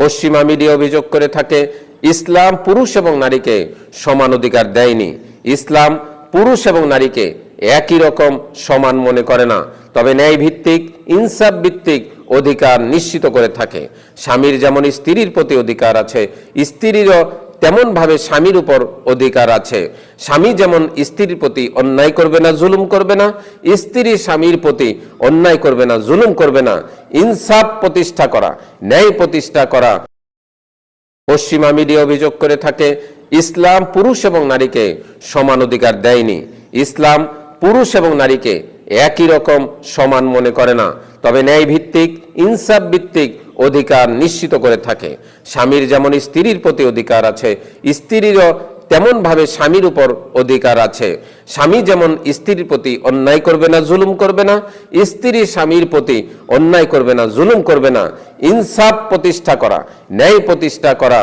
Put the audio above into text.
পশ্চিমা মিডিয়া অভিযোগ করে থাকে ইসলাম পুরুষ এবং নারীকে সমান অধিকার দেয়নি। ইসলাম পুরুষ এবং নারীকে একই রকম সমান মনে করে না, তবে ন্যায় ভিত্তিক, ইনসাফ ভিত্তিক অধিকার নিশ্চিত করে থাকে। স্বামীর যেমন স্ত্রীর প্রতি অধিকার আছে, স্ত্রীরও তেমন ভাবে স্বামীর উপর অধিকার আছে। স্বামী যেমন স্ত্রীর প্রতি অন্যায় করবে না, জুলুম করবে না, স্ত্রী স্বামীর প্রতি অন্যায় করবে না, জুলুম করবে না। ইনসাফ প্রতিষ্ঠা করা, ন্যায় প্রতিষ্ঠা করা। পশ্চিমা মিডিয়া অভিযোগ করে থাকে ইসলাম পুরুষ এবং নারীকে সমান অধিকার দেয়নি। ইসলাম পুরুষ এবং নারীকে একই রকম সমান মনে করে না, তবে ন্যায় ভিত্তিক, ইনসাফ ভিত্তিক অধিকার নিশ্চিত করে থাকে। স্বামীর যেমন স্ত্রীর প্রতি অধিকার আছে, স্ত্রীরও তেমন ভাবে স্বামীর উপর অধিকার আছে। স্বামী যেমন স্ত্রীর প্রতি অন্যায় করবে না, জুলুম করবে না, স্ত্রী স্বামীর প্রতি অন্যায় করবে না, জুলুম করবে না। ইনসাফ প্রতিষ্ঠা করা, ন্যায় প্রতিষ্ঠা করা।